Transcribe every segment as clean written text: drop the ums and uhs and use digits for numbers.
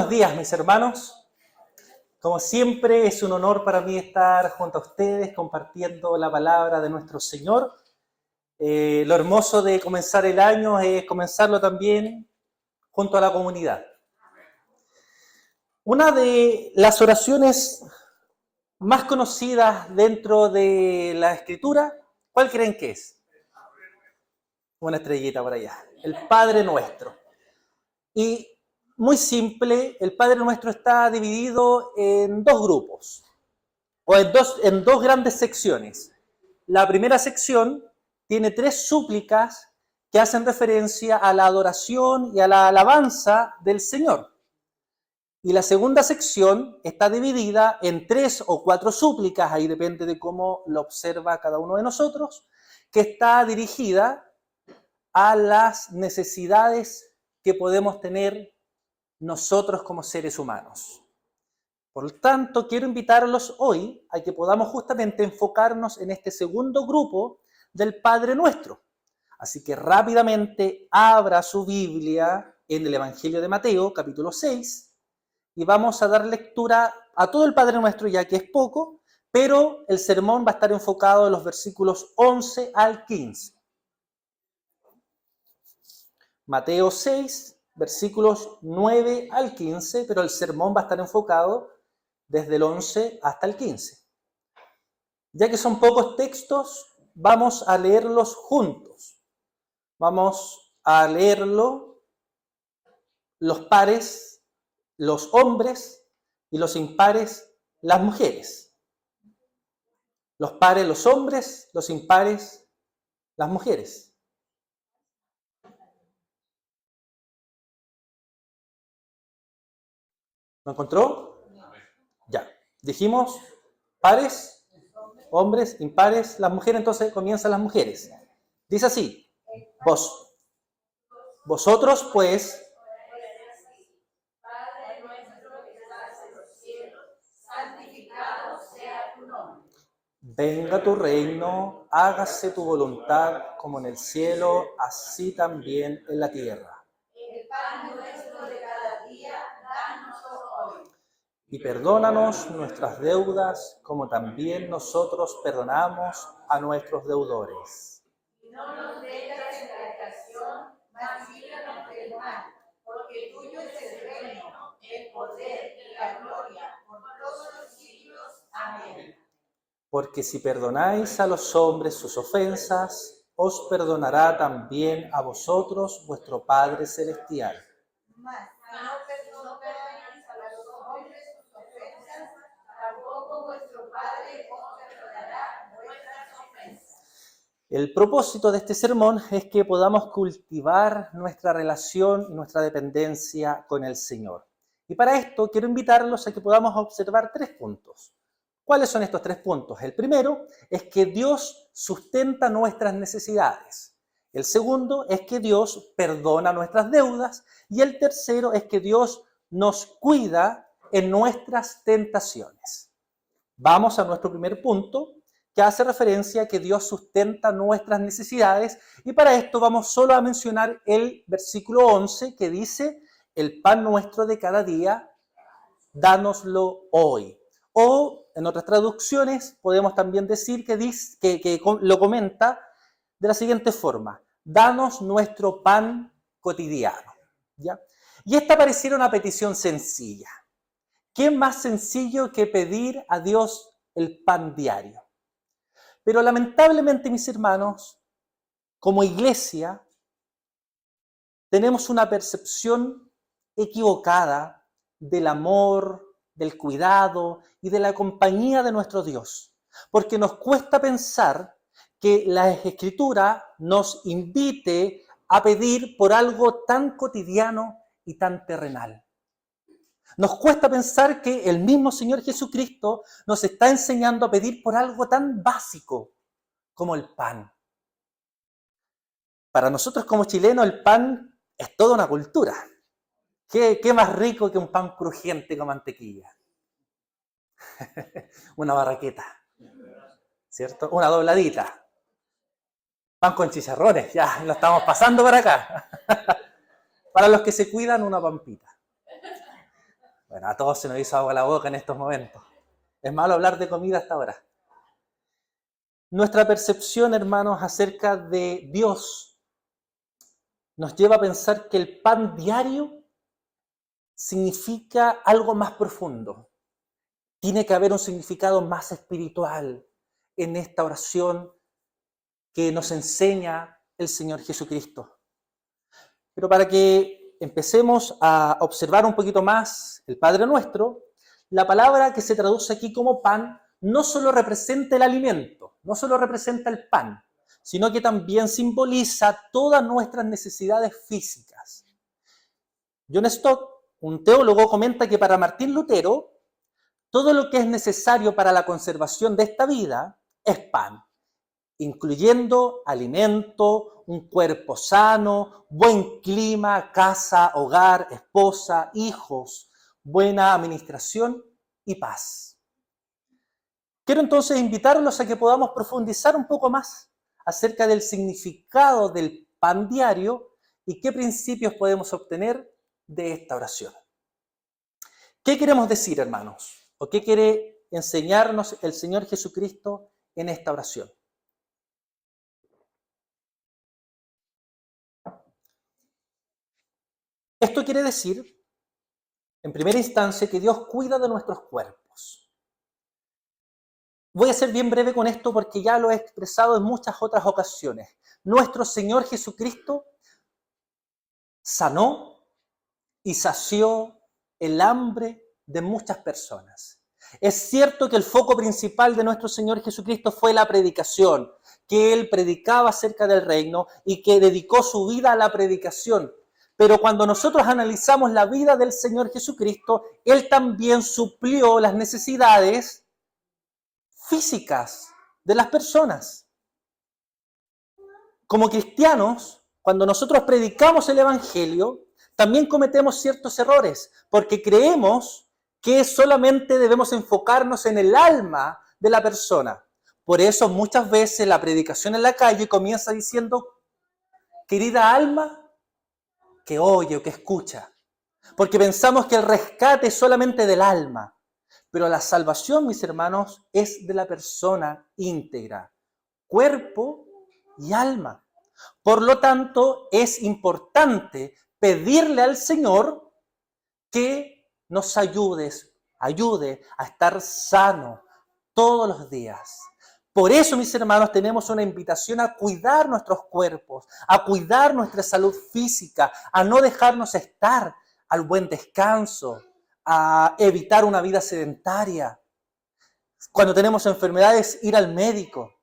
buenos días, mis hermanos. Como siempre, es un honor para mí estar junto a ustedes compartiendo la palabra de nuestro Señor. Lo hermoso de comenzar el año es comenzarlo también junto a la comunidad. Una de las oraciones más conocidas dentro de la Escritura, ¿cuál creen que es? Una estrellita por allá. El Padre Nuestro. Y muy simple, el Padre Nuestro está dividido en dos grupos, o en dos grandes secciones. La primera sección tiene 3 súplicas que hacen referencia a la adoración y a la alabanza del Señor. Y la segunda sección está dividida en 3 o 4 súplicas, ahí depende de cómo lo observa cada uno de nosotros, que está dirigida a las necesidades que podemos tener nosotros como seres humanos. Por lo tanto, quiero invitarlos hoy a que podamos justamente enfocarnos en este segundo grupo del Padre Nuestro. Así que rápidamente abra su Biblia en el Evangelio de Mateo, capítulo 6, y vamos a dar lectura a todo el Padre Nuestro, ya que es poco, pero el sermón va a estar enfocado en los versículos 11 al 15. Mateo 6, versículos 9 al 15, pero el sermón va a estar enfocado desde el 11 hasta el 15. Ya que son pocos textos, vamos a leerlos juntos. Vamos a leerlo los pares, los hombres, y los impares, las mujeres. Los pares, los hombres, los impares, las mujeres. ¿Lo encontró? Ya. Dijimos pares, hombres, impares, las mujeres, entonces comienzan las mujeres. Dice así: vosotros pues, Padre nuestro que estás en los cielos, santificado sea tu nombre. venga tu reino, hágase tu voluntad como en el cielo, así también en la tierra. El pan nuestro de cada día, danos hoy. Y perdónanos nuestras deudas, como también nosotros perdonamos a nuestros deudores. Y no nos dejes en tentación, mas líbranos del mal, porque tuyo es el reino, el poder y la gloria, por todos los siglos. Amén. Porque si perdonáis a los hombres sus ofensas, os perdonará también a vosotros vuestro Padre Celestial. Mas no perdonáis a los hombres sus ofensas, tampoco vuestro Padre os perdonará vuestras ofensas. El propósito de este sermón es que podamos cultivar nuestra relación y nuestra dependencia con el Señor. Y para esto quiero invitarlos a que podamos observar 3 puntos. ¿Cuáles son estos 3 puntos? El primero es que Dios sustenta nuestras necesidades. El segundo es que Dios perdona nuestras deudas. Y el tercero es que Dios nos cuida en nuestras tentaciones. Vamos a nuestro primer punto, que hace referencia a que Dios sustenta nuestras necesidades, y para esto vamos solo a mencionar el versículo 11 que dice: el pan nuestro de cada día, dánoslo hoy. O en otras traducciones podemos también decir que lo comenta de la siguiente forma: danos nuestro pan cotidiano. ¿Ya? Y esta pareciera una petición sencilla. ¿Qué más sencillo que pedir a Dios el pan diario? Pero lamentablemente, mis hermanos, como iglesia, tenemos una percepción equivocada del amor, del cuidado y de la compañía de nuestro Dios. Porque nos cuesta pensar que la Escritura nos invite a pedir por algo tan cotidiano y tan terrenal. Nos cuesta pensar que el mismo Señor Jesucristo nos está enseñando a pedir por algo tan básico como el pan. Para nosotros como chilenos el pan es toda una cultura. ¿Qué más rico que un pan crujiente con mantequilla? Una barraqueta, ¿cierto? Una dobladita. Pan con chicharrones, ya lo estamos pasando para acá. Para los que se cuidan, una pampita. Bueno, a todos se nos hizo agua la boca en estos momentos. Es malo hablar de comida hasta ahora. Nuestra percepción, hermanos, acerca de Dios nos lleva a pensar que el pan diario significa algo más profundo. Tiene que haber un significado más espiritual en esta oración que nos enseña el Señor Jesucristo. Pero para que empecemos a observar un poquito más el Padre Nuestro, la palabra que se traduce aquí como pan no solo representa el alimento, no solo representa el pan, sino que también simboliza todas nuestras necesidades físicas. John Stott, un teólogo, comenta que para Martín Lutero, todo lo que es necesario para la conservación de esta vida es pan, incluyendo alimento, un cuerpo sano, buen clima, casa, hogar, esposa, hijos, buena administración y paz. Quiero entonces invitarlos a que podamos profundizar un poco más acerca del significado del pan diario y qué principios podemos obtener de esta oración. ¿Qué queremos decir, hermanos? ¿O qué quiere enseñarnos el Señor Jesucristo en esta oración? Esto quiere decir, en primera instancia, que Dios cuida de nuestros cuerpos. Voy a ser bien breve con esto porque ya lo he expresado en muchas otras ocasiones. Nuestro Señor Jesucristo sanó y sació el hambre de muchas personas. Es cierto que el foco principal de nuestro Señor Jesucristo fue la predicación, que Él predicaba acerca del reino y que dedicó su vida a la predicación. Pero cuando nosotros analizamos la vida del Señor Jesucristo, Él también suplió las necesidades físicas de las personas. Como cristianos, cuando nosotros predicamos el Evangelio, también cometemos ciertos errores, porque creemos que solamente debemos enfocarnos en el alma de la persona. Por eso muchas veces la predicación en la calle comienza diciendo, querida alma, que oye o que escucha. Porque pensamos que el rescate es solamente del alma. Pero la salvación, mis hermanos, es de la persona íntegra, cuerpo y alma. Por lo tanto, es importante pedirle al Señor que nos ayude a estar sano todos los días. Por eso, mis hermanos, tenemos una invitación a cuidar nuestros cuerpos, a cuidar nuestra salud física, a no dejarnos estar, al buen descanso, a evitar una vida sedentaria. Cuando tenemos enfermedades, ir al médico.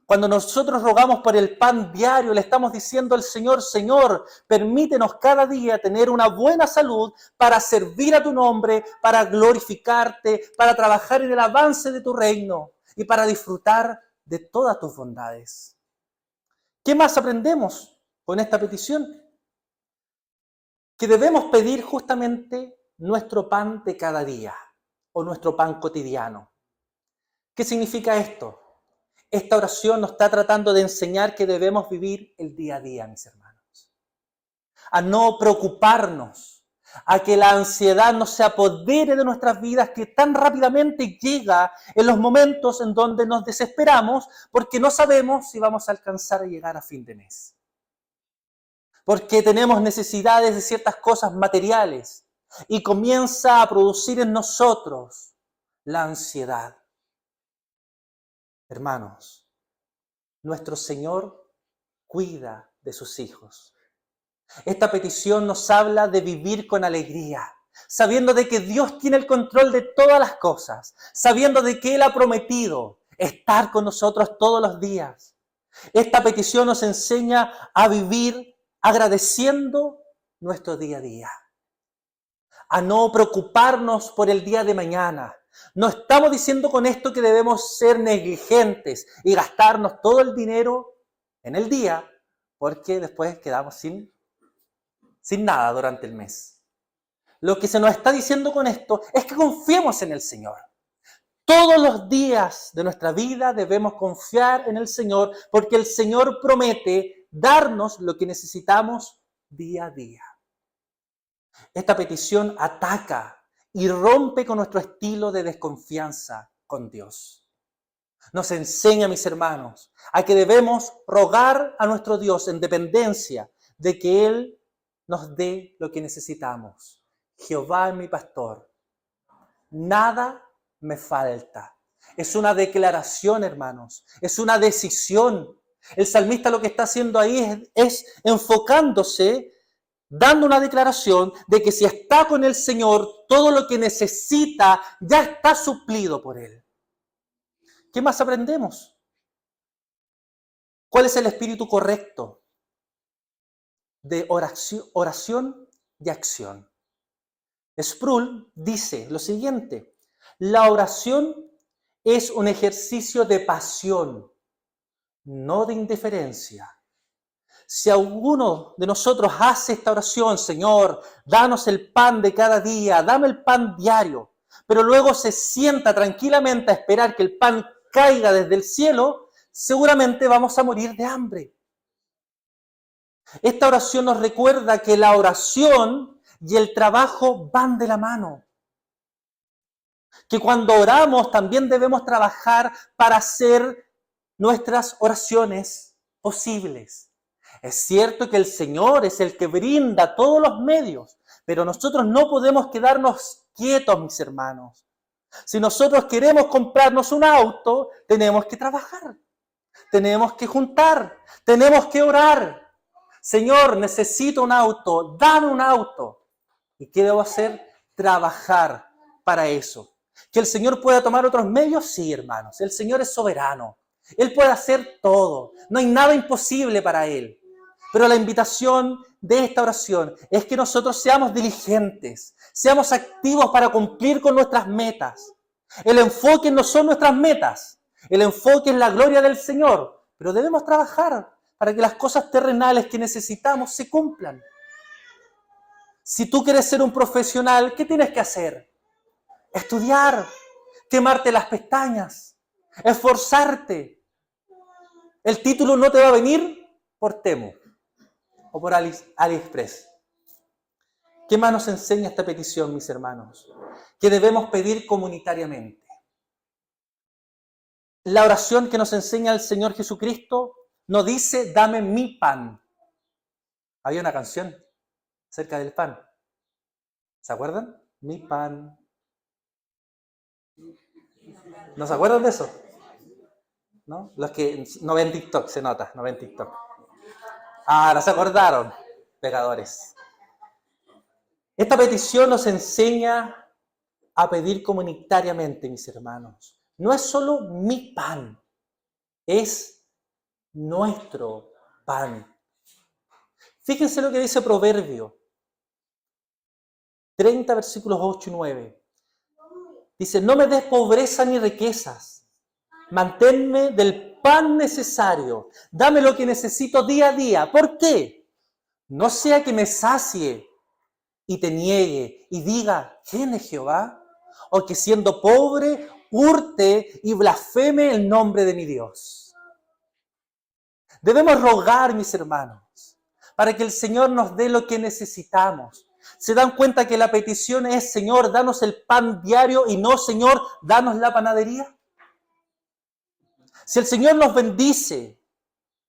Cuando nosotros rogamos por el pan diario, le estamos diciendo al Señor, Señor, permítenos cada día tener una buena salud para servir a tu nombre, para glorificarte, para trabajar en el avance de tu reino y para disfrutar de todas tus bondades. ¿Qué más aprendemos con esta petición? Que debemos pedir justamente nuestro pan de cada día o nuestro pan cotidiano. ¿Qué significa esto? Esta oración nos está tratando de enseñar que debemos vivir el día a día, mis hermanos. A no preocuparnos, a que la ansiedad no se apodere de nuestras vidas, que tan rápidamente llega en los momentos en donde nos desesperamos porque no sabemos si vamos a alcanzar a llegar a fin de mes. Porque tenemos necesidades de ciertas cosas materiales y comienza a producir en nosotros la ansiedad. Hermanos, nuestro Señor cuida de sus hijos. Esta petición nos habla de vivir con alegría, sabiendo de que Dios tiene el control de todas las cosas, sabiendo de que Él ha prometido estar con nosotros todos los días. Esta petición nos enseña a vivir agradeciendo nuestro día a día, a no preocuparnos por el día de mañana. No estamos diciendo con esto que debemos ser negligentes y gastarnos todo el dinero en el día, porque después quedamos sin nada durante el mes. Lo que se nos está diciendo con esto es que confiemos en el Señor. Todos los días de nuestra vida debemos confiar en el Señor, porque el Señor promete darnos lo que necesitamos día a día. Esta petición ataca y rompe con nuestro estilo de desconfianza con Dios. Nos enseña, mis hermanos, a que debemos rogar a nuestro Dios en dependencia de que Él nos dé lo que necesitamos. Jehová es mi pastor, nada me falta. Es una declaración, hermanos, es una decisión. El salmista lo que está haciendo ahí es enfocándose, dando una declaración de que si está con el Señor, todo lo que necesita ya está suplido por Él. ¿Qué más aprendemos? ¿Cuál es el espíritu correcto de oración y acción? Sproul dice lo siguiente: la oración es un ejercicio de pasión, no de indiferencia. Si alguno de nosotros hace esta oración, Señor, danos el pan de cada día, dame el pan diario, pero luego se sienta tranquilamente a esperar que el pan caiga desde el cielo, seguramente vamos a morir de hambre. Esta oración nos recuerda que la oración y el trabajo van de la mano. Que cuando oramos también debemos trabajar para hacer nuestras oraciones posibles. Es cierto que el Señor es el que brinda todos los medios, pero nosotros no podemos quedarnos quietos, mis hermanos. Si nosotros queremos comprarnos un auto, tenemos que trabajar, tenemos que juntar, tenemos que orar. Señor, necesito un auto, dame un auto. ¿Y qué debo hacer? Trabajar para eso. ¿Que el Señor pueda tomar otros medios? Sí, hermanos. El Señor es soberano. Él puede hacer todo. No hay nada imposible para Él. Pero la invitación de esta oración es que nosotros seamos diligentes, seamos activos para cumplir con nuestras metas. El enfoque no son nuestras metas. El enfoque es la gloria del Señor. Pero debemos trabajar para que las cosas terrenales que necesitamos se cumplan. Si tú quieres ser un profesional, ¿qué tienes que hacer? Estudiar, quemarte las pestañas, esforzarte. El título no te va a venir por Temu o por AliExpress. ¿Qué más nos enseña esta petición, mis hermanos? Que debemos pedir comunitariamente. La oración que nos enseña el Señor Jesucristo no dice, dame mi pan. Había una canción acerca del pan. ¿Se acuerdan? Mi pan. ¿No se acuerdan de eso? ¿No? Los que no ven TikTok, se nota, no ven TikTok. Ah, ¿no se acordaron? Pecadores. Esta petición nos enseña a pedir comunitariamente, mis hermanos. No es solo mi pan, es nuestro pan. Fíjense lo que dice Proverbio 30, versículos 8 y 9. Dice, no me des pobreza ni riquezas, manténme del pan necesario, dame lo que necesito día a día. ¿Por qué? No sea que me sacie y te niegue y diga, ¿quién es Jehová? O que siendo pobre, hurte y blasfeme el nombre de mi Dios. Debemos rogar, mis hermanos, para que el Señor nos dé lo que necesitamos. ¿Se dan cuenta que la petición es, Señor, danos el pan diario y no, Señor, danos la panadería? Si el Señor nos bendice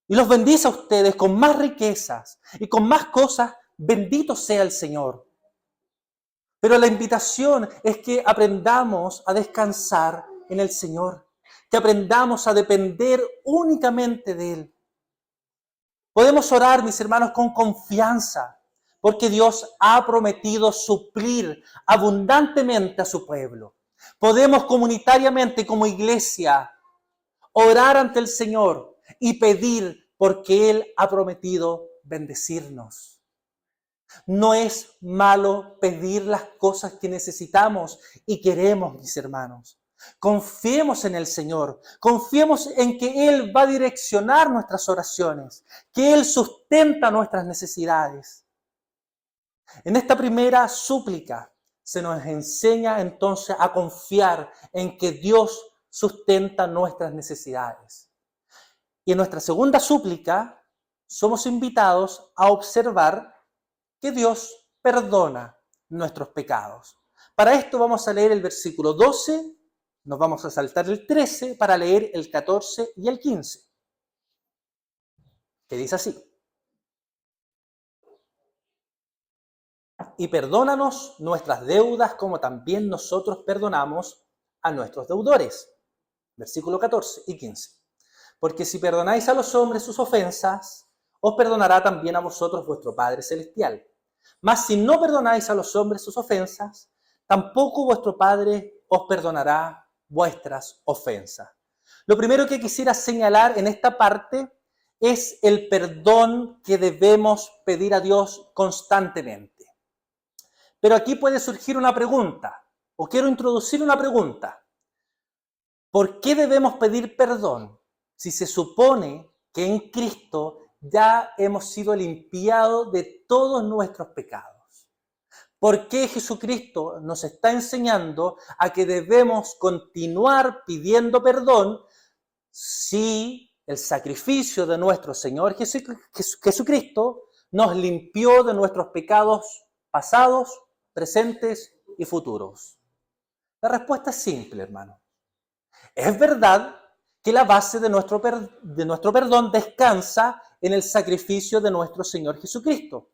y los bendice a ustedes con más riquezas y con más cosas, bendito sea el Señor. Pero la invitación es que aprendamos a descansar en el Señor, que aprendamos a depender únicamente de Él. Podemos orar, mis hermanos, con confianza, porque Dios ha prometido suplir abundantemente a su pueblo. Podemos comunitariamente, como iglesia, orar ante el Señor y pedir, porque Él ha prometido bendecirnos. No es malo pedir las cosas que necesitamos y queremos, mis hermanos. Confiemos en el Señor, confiemos en que Él va a direccionar nuestras oraciones, que Él sustenta nuestras necesidades. En esta primera súplica se nos enseña entonces a confiar en que Dios sustenta nuestras necesidades. Y en nuestra segunda súplica somos invitados a observar que Dios perdona nuestros pecados. Para esto vamos a leer el versículo 12, nos vamos a saltar el 13 para leer el 14 y el 15, que dice así. Y perdónanos nuestras deudas como también nosotros perdonamos a nuestros deudores. Versículo 14 y 15. Porque si perdonáis a los hombres sus ofensas, os perdonará también a vosotros vuestro Padre Celestial. Mas si no perdonáis a los hombres sus ofensas, tampoco vuestro Padre os perdonará vuestras ofensas. Lo primero que quisiera señalar en esta parte es el perdón que debemos pedir a Dios constantemente. Pero aquí puede surgir una pregunta, o quiero introducir una pregunta. ¿Por qué debemos pedir perdón si se supone que en Cristo ya hemos sido limpiados de todos nuestros pecados? ¿Por qué Jesucristo nos está enseñando a que debemos continuar pidiendo perdón si el sacrificio de nuestro Señor Jesucristo nos limpió de nuestros pecados pasados, presentes y futuros? La respuesta es simple, hermano. Es verdad que la base de nuestro perdón descansa en el sacrificio de nuestro Señor Jesucristo.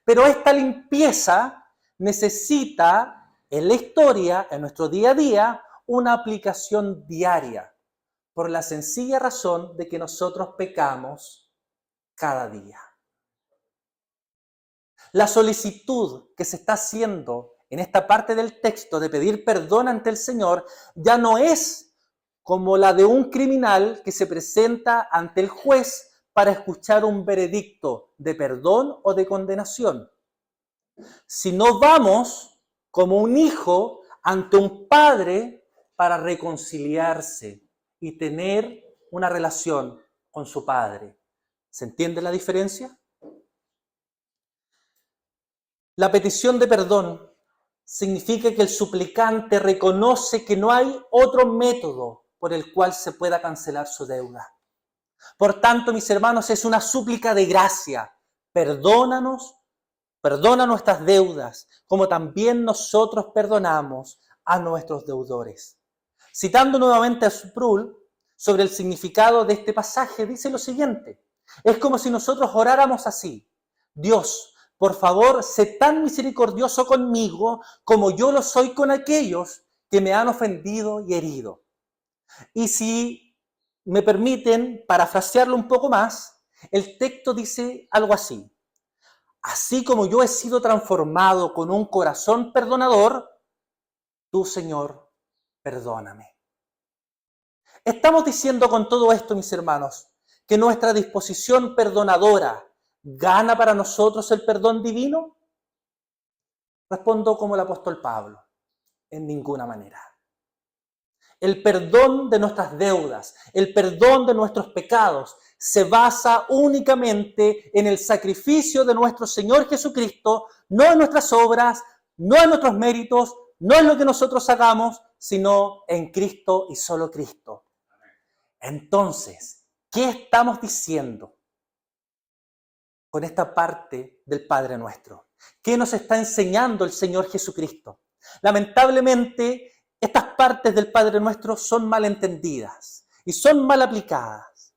Pero esta limpieza necesita en la historia, en nuestro día a día, una aplicación diaria, por la sencilla razón de que nosotros pecamos cada día. La solicitud que se está haciendo en esta parte del texto de pedir perdón ante el Señor ya no es como la de un criminal que se presenta ante el juez para escuchar un veredicto de perdón o de condenación. Si no vamos como un hijo ante un padre para reconciliarse y tener una relación con su padre. ¿Se entiende la diferencia? La petición de perdón significa que el suplicante reconoce que no hay otro método por el cual se pueda cancelar su deuda. Por tanto, mis hermanos, es una súplica de gracia. Perdónanos, perdona nuestras deudas, como también nosotros perdonamos a nuestros deudores. Citando nuevamente a Sproul sobre el significado de este pasaje, dice lo siguiente. Es como si nosotros oráramos así. Dios, por favor, sé tan misericordioso conmigo como yo lo soy con aquellos que me han ofendido y herido. Y si me permiten parafrasearlo un poco más, el texto dice algo así. Así como yo he sido transformado con un corazón perdonador, tú, Señor, perdóname. Estamos diciendo con todo esto, mis hermanos, que nuestra disposición perdonadora gana para nosotros el perdón divino. Respondo como el apóstol Pablo, en ninguna manera. El perdón de nuestras deudas, el perdón de nuestros pecados, se basa únicamente en el sacrificio de nuestro Señor Jesucristo, no en nuestras obras, no en nuestros méritos, no en lo que nosotros hagamos, sino en Cristo y solo Cristo. Entonces, ¿qué estamos diciendo con esta parte del Padre Nuestro? ¿Qué nos está enseñando el Señor Jesucristo? Lamentablemente, estas partes del Padre Nuestro son mal entendidas y son mal aplicadas.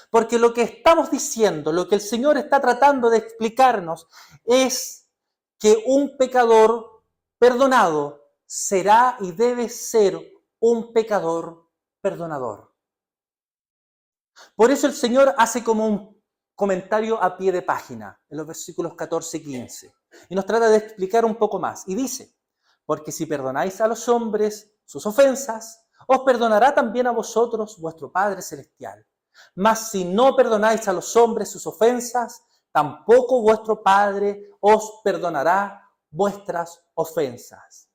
Porque lo que estamos diciendo, lo que el Señor está tratando de explicarnos es que un pecador perdonado será y debe ser un pecador perdonador. Por eso el Señor hace como un comentario a pie de página en los versículos 14 y 15 y nos trata de explicar un poco más. Y dice, porque si perdonáis a los hombres sus ofensas, os perdonará también a vosotros vuestro Padre Celestial. Mas si no perdonáis a los hombres sus ofensas, tampoco vuestro Padre os perdonará vuestras ofensas.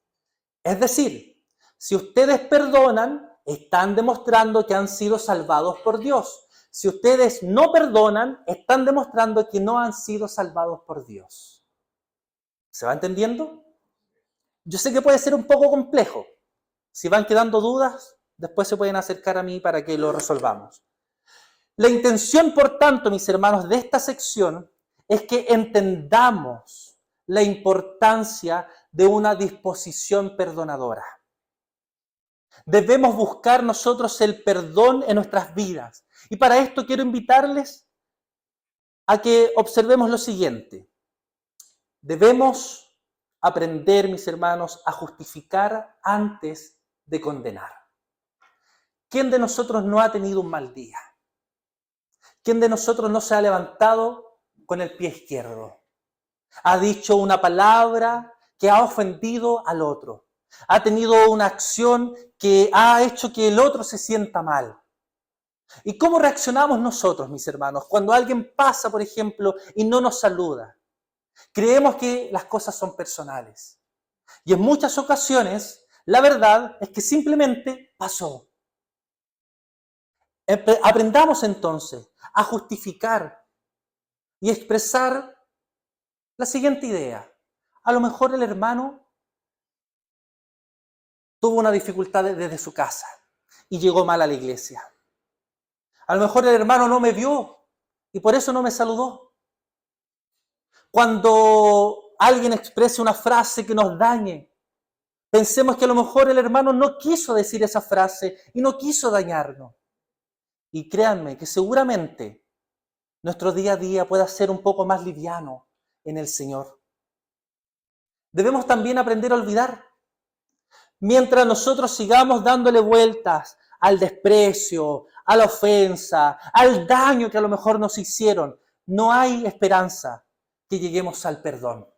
Es decir, si ustedes perdonan, están demostrando que han sido salvados por Dios. Si ustedes no perdonan, están demostrando que no han sido salvados por Dios. ¿Se va entendiendo? Yo sé que puede ser un poco complejo. Si van quedando dudas, después se pueden acercar a mí para que lo resolvamos. La intención, por tanto, mis hermanos, de esta sección es que entendamos la importancia de una disposición perdonadora. Debemos buscar nosotros el perdón en nuestras vidas. Y para esto quiero invitarles a que observemos lo siguiente. Debemos aprender, mis hermanos, a justificar antes de condenar. ¿Quién de nosotros no ha tenido un mal día? ¿Quién de nosotros no se ha levantado con el pie izquierdo? Ha dicho una palabra que ha ofendido al otro. Ha tenido una acción que ha hecho que el otro se sienta mal. ¿Y cómo reaccionamos nosotros, mis hermanos, cuando alguien pasa, por ejemplo, y no nos saluda? Creemos que las cosas son personales. Y en muchas ocasiones, la verdad es que simplemente pasó. Aprendamos entonces a justificar y expresar la siguiente idea. A lo mejor el hermano tuvo una dificultad desde su casa y llegó mal a la iglesia. A lo mejor el hermano no me vio y por eso no me saludó. Cuando alguien exprese una frase que nos dañe, pensemos que a lo mejor el hermano no quiso decir esa frase y no quiso dañarnos. Y créanme que seguramente nuestro día a día pueda ser un poco más liviano en el Señor. Debemos también aprender a olvidar. Mientras nosotros sigamos dándole vueltas al desprecio, a la ofensa, al daño que a lo mejor nos hicieron, no hay esperanza que lleguemos al perdón.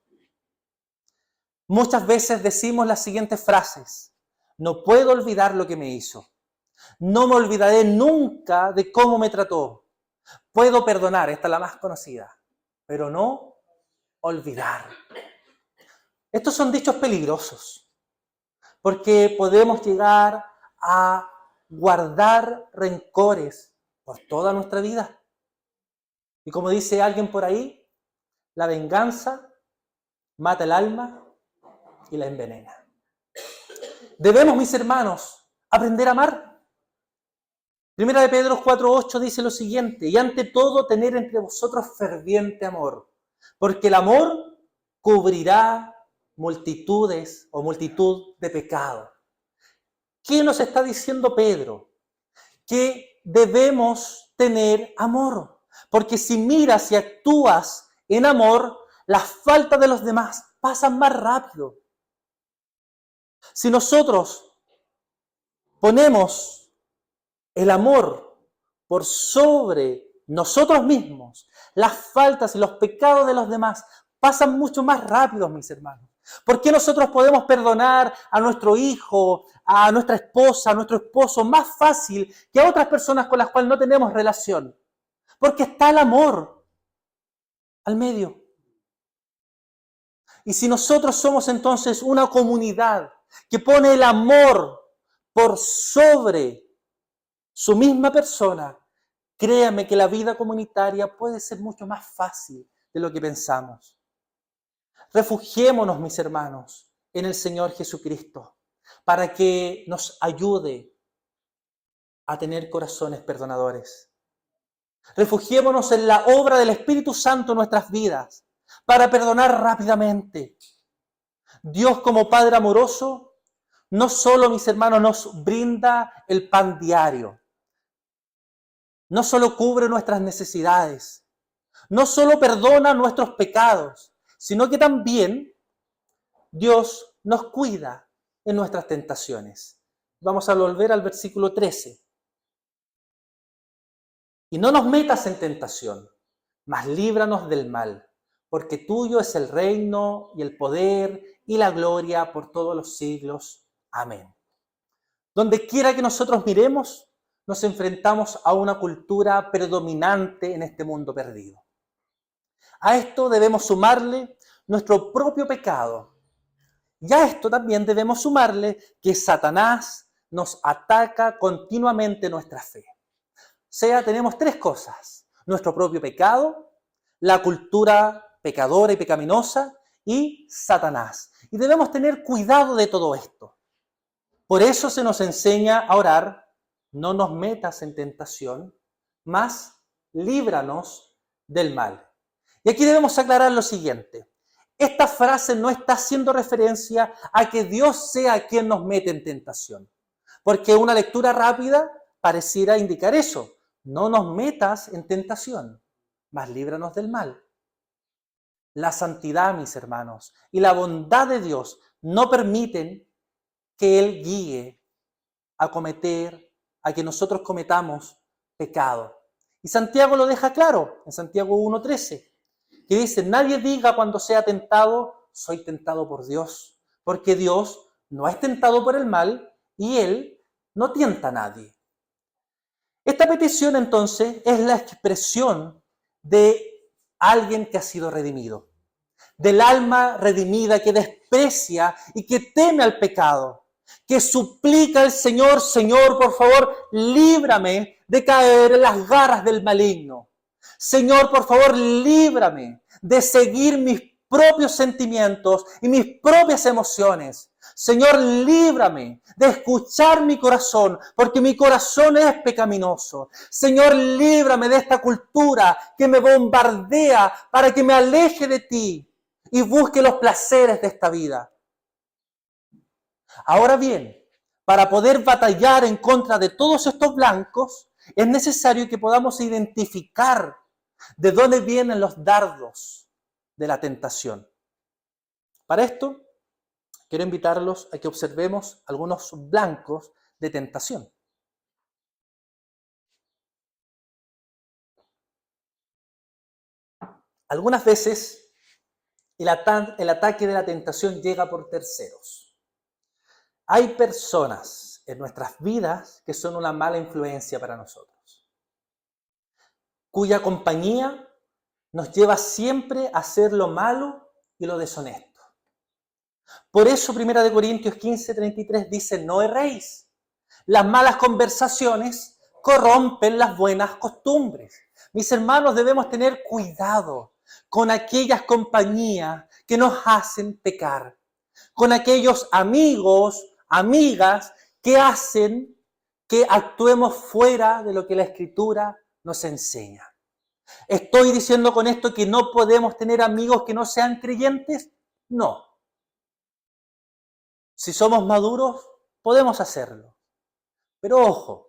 Muchas veces decimos las siguientes frases: no puedo olvidar lo que me hizo. No me olvidaré nunca de cómo me trató. Puedo perdonar, esta es la más conocida, pero no olvidar. Estos son dichos peligrosos, porque podemos llegar a guardar rencores por toda nuestra vida. Y como dice alguien por ahí, la venganza mata el alma y la envenena. Debemos, mis hermanos, aprender a amar. Primera de Pedro 4:8 dice lo siguiente: y ante todo tener entre vosotros ferviente amor, porque el amor cubrirá multitudes o multitud de pecados. ¿Qué nos está diciendo Pedro? Que debemos tener amor, porque si miras y actúas en amor, las faltas de los demás pasan más rápido. Si nosotros ponemos el amor por sobre nosotros mismos, las faltas y los pecados de los demás pasan mucho más rápido, mis hermanos. ¿Por qué nosotros podemos perdonar a nuestro hijo, a nuestra esposa, a nuestro esposo más fácil que a otras personas con las cuales no tenemos relación? Porque está el amor al medio. Y si nosotros somos entonces una comunidad que pone el amor por sobre su misma persona, créame que la vida comunitaria puede ser mucho más fácil de lo que pensamos. Refugiémonos, mis hermanos, en el Señor Jesucristo para que nos ayude a tener corazones perdonadores. Refugiémonos en la obra del Espíritu Santo en nuestras vidas para perdonar rápidamente. Dios, como Padre amoroso, no solo, mis hermanos, nos brinda el pan diario, no solo cubre nuestras necesidades, no solo perdona nuestros pecados, sino que también Dios nos cuida en nuestras tentaciones. Vamos a volver al versículo 13. Y no nos metas en tentación, mas líbranos del mal, porque tuyo es el reino y el poder y la gloria por todos los siglos. Amén. Donde quiera que nosotros miremos, nos enfrentamos a una cultura predominante en este mundo perdido. A esto debemos sumarle nuestro propio pecado. Y a esto también debemos sumarle que Satanás nos ataca continuamente nuestra fe. O sea, tenemos tres cosas: nuestro propio pecado, la cultura pecadora y pecaminosa y Satanás. Y debemos tener cuidado de todo esto. Por eso se nos enseña a orar: no nos metas en tentación, mas líbranos del mal. Y aquí debemos aclarar lo siguiente: esta frase no está haciendo referencia a que Dios sea quien nos mete en tentación. Porque una lectura rápida pareciera indicar eso. No nos metas en tentación, mas líbranos del mal. La santidad, mis hermanos, y la bondad de Dios no permiten que Él guíe a que nosotros cometamos pecado. Y Santiago lo deja claro en Santiago 1:13, que dice: nadie diga cuando sea tentado, soy tentado por Dios, porque Dios no es tentado por el mal y Él no tienta a nadie. Esta petición entonces es la expresión de alguien que ha sido redimido, del alma redimida que desprecia y que teme al pecado, que suplica al Señor: Señor, por favor, líbrame de caer en las garras del maligno. Señor, por favor, líbrame de seguir mis propios sentimientos y mis propias emociones. Señor, líbrame de escuchar mi corazón, porque mi corazón es pecaminoso. Señor, líbrame de esta cultura que me bombardea para que me aleje de ti y busque los placeres de esta vida. Ahora bien, para poder batallar en contra de todos estos blancos, es necesario que podamos identificar de dónde vienen los dardos de la tentación. Para esto, quiero invitarlos a que observemos algunos blancos de tentación. Algunas veces el ataque de la tentación llega por terceros. Hay personas en nuestras vidas que son una mala influencia para nosotros, cuya compañía nos lleva siempre a hacer lo malo y lo deshonesto. Por eso 1 Corintios 15:33 dice: no erréis. Las malas conversaciones corrompen las buenas costumbres. Mis hermanos, debemos tener cuidado con aquellas compañías que nos hacen pecar, con aquellos amigos, amigas que hacen que actuemos fuera de lo que la Escritura nos enseña. ¿Estoy diciendo con esto que no podemos tener amigos que no sean creyentes? No. Si somos maduros, podemos hacerlo. Pero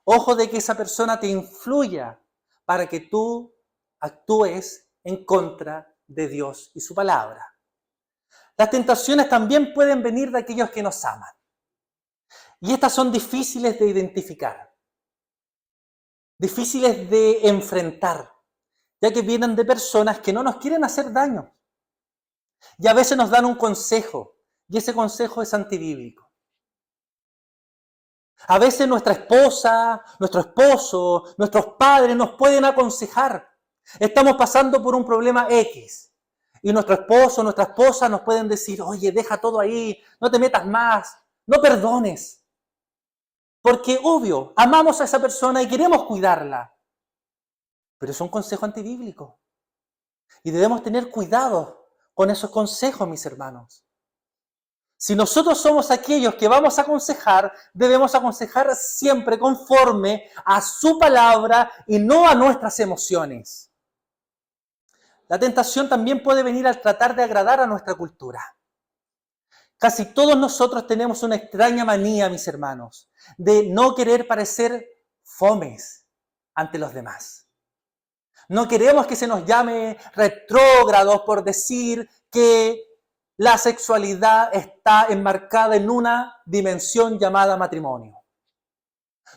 ojo de que esa persona te influya para que tú actúes en contra de Dios y su palabra. Las tentaciones también pueden venir de aquellos que nos aman. Y estas son difíciles de identificar, difíciles de enfrentar, ya que vienen de personas que no nos quieren hacer daño. Y a veces nos dan un consejo, y ese consejo es antibíblico. A veces nuestra esposa, nuestro esposo, nuestros padres nos pueden aconsejar. Estamos pasando por un problema X. Y nuestro esposo, nuestra esposa nos pueden decir: oye, deja todo ahí, no te metas más, no perdones. Porque, obvio, amamos a esa persona y queremos cuidarla. Pero es un consejo antibíblico. Y debemos tener cuidado con esos consejos, mis hermanos. Si nosotros somos aquellos que vamos a aconsejar, debemos aconsejar siempre conforme a su palabra y no a nuestras emociones. La tentación también puede venir al tratar de agradar a nuestra cultura. Casi todos nosotros tenemos una extraña manía, mis hermanos, de no querer parecer fomes ante los demás. No queremos que se nos llame retrógrados por decir que la sexualidad está enmarcada en una dimensión llamada matrimonio.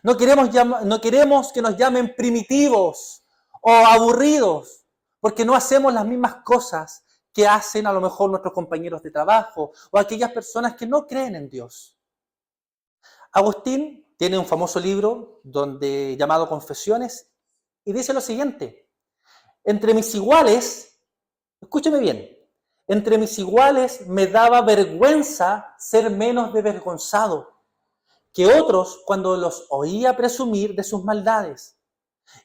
No queremos que nos llamen primitivos o aburridos, porque no hacemos las mismas cosas que hacen a lo mejor nuestros compañeros de trabajo o aquellas personas que no creen en Dios. Agustín tiene un famoso libro llamado Confesiones y dice lo siguiente: entre mis iguales, escúcheme bien, entre mis iguales me daba vergüenza ser menos desvergonzado que otros cuando los oía presumir de sus maldades.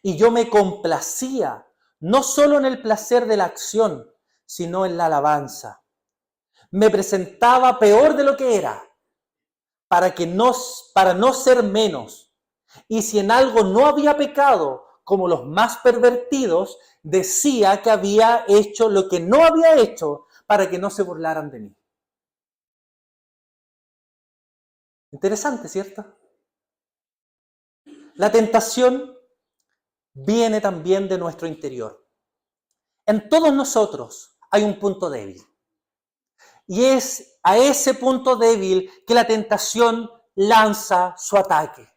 Y yo me complacía, no solo en el placer de la acción, sino en la alabanza. Me presentaba peor de lo que era, para no ser menos. Y si en algo no había pecado, como los más pervertidos, decía que había hecho lo que no había hecho, para que no se burlaran de mí. Interesante, ¿cierto? La tentación viene también de nuestro interior. En todos nosotros hay un punto débil. Y es a ese punto débil que la tentación lanza su ataque.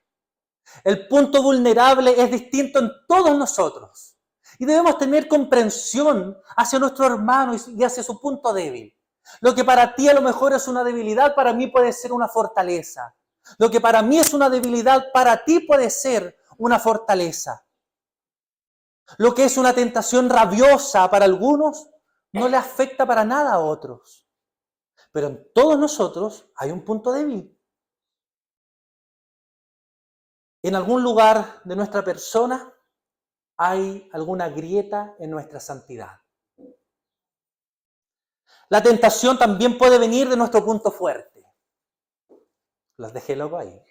El punto vulnerable es distinto en todos nosotros. Y debemos tener comprensión hacia nuestro hermano y hacia su punto débil. Lo que para ti a lo mejor es una debilidad, para mí puede ser una fortaleza. Lo que para mí es una debilidad, para ti puede ser una fortaleza. Lo que es una tentación rabiosa para algunos, no le afecta para nada a otros. Pero en todos nosotros hay un punto débil. En algún lugar de nuestra persona hay alguna grieta en nuestra santidad. La tentación también puede venir de nuestro punto fuerte. Los dejé loco ahí.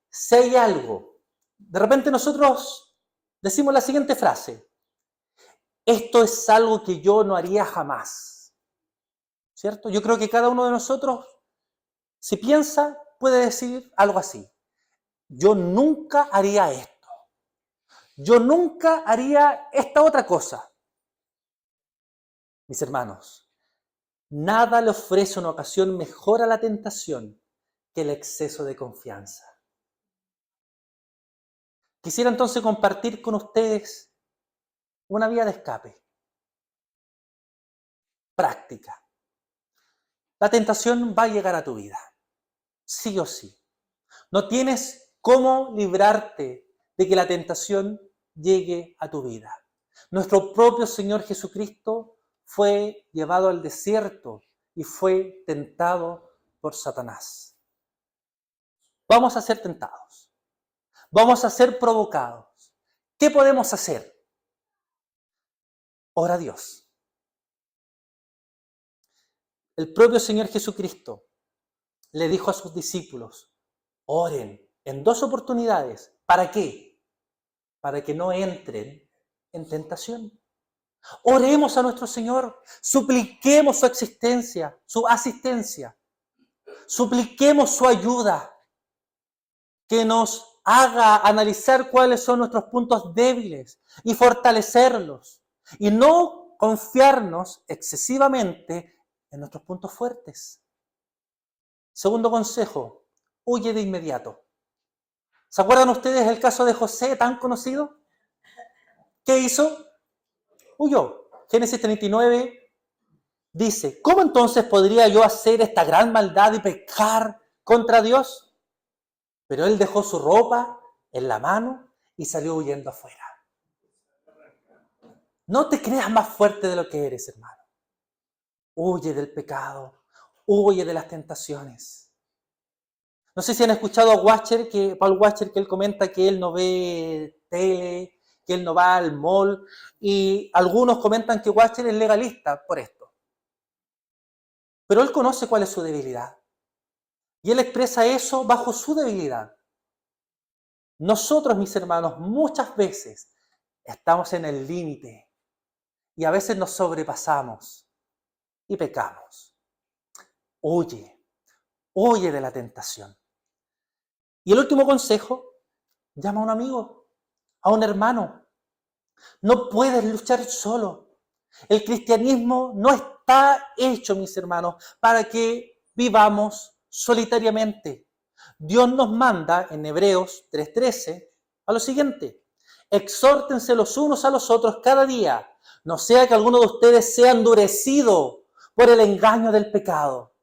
Si hay algo, de repente nosotros decimos la siguiente frase: esto es algo que yo no haría jamás. ¿Cierto? Yo creo que cada uno de nosotros, si piensa, puede decir algo así: yo nunca haría esto. Yo nunca haría esta otra cosa. Mis hermanos, nada le ofrece una ocasión mejor a la tentación que el exceso de confianza. Quisiera entonces compartir con ustedes una vía de escape práctica. La tentación va a llegar a tu vida, sí o sí. No tienes cómo librarte de que la tentación llegue a tu vida. Nuestro propio Señor Jesucristo fue llevado al desierto y fue tentado por Satanás. Vamos a ser tentados. Vamos a ser provocados. ¿Qué podemos hacer? Ora a Dios. El propio Señor Jesucristo le dijo a sus discípulos: oren en 2 oportunidades. ¿Para qué? Para que no entren en tentación. Oremos a nuestro Señor, supliquemos su existencia, su asistencia, supliquemos su ayuda, que nos haga analizar cuáles son nuestros puntos débiles y fortalecerlos, y no confiarnos excesivamente en nuestros puntos fuertes. Segundo consejo: huye de inmediato. ¿Se acuerdan ustedes el caso de José, tan conocido? ¿Qué hizo? Huyó. Génesis 39 dice: ¿cómo entonces podría yo hacer esta gran maldad y pecar contra Dios? Pero él dejó su ropa en la mano y salió huyendo afuera. No te creas más fuerte de lo que eres, hermano. Huye del pecado, huye de las tentaciones. No sé si han escuchado a Paul Washer, que él comenta que él no ve tele, que él no va al mall, y algunos comentan que Washer es legalista por esto. Pero él conoce cuál es su debilidad. Y él expresa eso bajo su debilidad. Nosotros, mis hermanos, muchas veces estamos en el límite y a veces nos sobrepasamos y pecamos. Huye de la tentación. Y el último consejo: llama a un amigo, a un hermano. No puedes luchar solo. El cristianismo no está hecho, mis hermanos, para que vivamos solitariamente. Dios nos manda en Hebreos 3:13 a lo siguiente: exhórtense los unos a los otros cada día, no sea que alguno de ustedes sea endurecido por el engaño del pecado.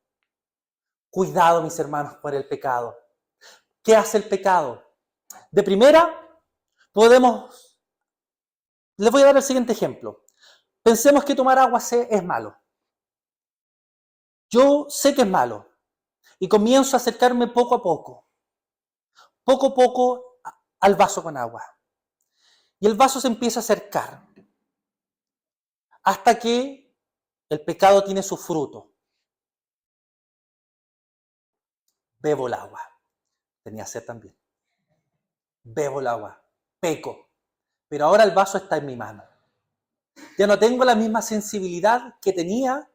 Cuidado, mis hermanos, por el pecado. ¿Qué hace el pecado? De primera, les voy a dar el siguiente ejemplo. Pensemos que tomar agua es malo. Yo sé que es malo y comienzo a acercarme poco a poco al vaso con agua. Y el vaso se empieza a acercar hasta que el pecado tiene su fruto. Bebo el agua. Tenía sed también. Bebo el agua. Peco. Pero ahora el vaso está en mi mano. Ya no tengo la misma sensibilidad que tenía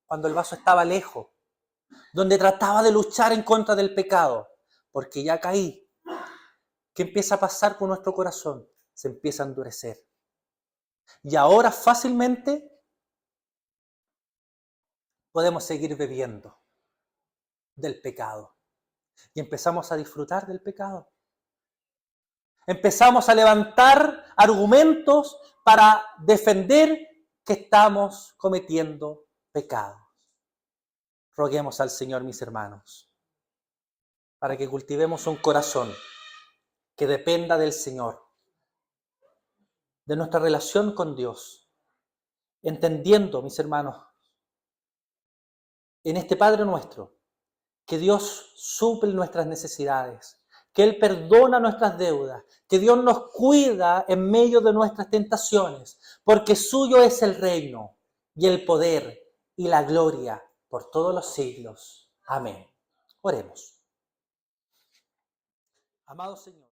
cuando el vaso estaba lejos, donde trataba de luchar en contra del pecado, porque ya caí. ¿Qué empieza a pasar con nuestro corazón? Se empieza a endurecer. Y ahora fácilmente podemos seguir bebiendo del pecado. Y empezamos a disfrutar del pecado. Empezamos a levantar argumentos para defender que estamos cometiendo pecados. Roguemos al Señor, mis hermanos, para que cultivemos un corazón que dependa del Señor, de nuestra relación con Dios, entendiendo, mis hermanos, en este Padre nuestro, que Dios suple nuestras necesidades, que Él perdona nuestras deudas, que Dios nos cuida en medio de nuestras tentaciones, porque suyo es el reino y el poder y la gloria por todos los siglos. Amén. Oremos. Amado Señor.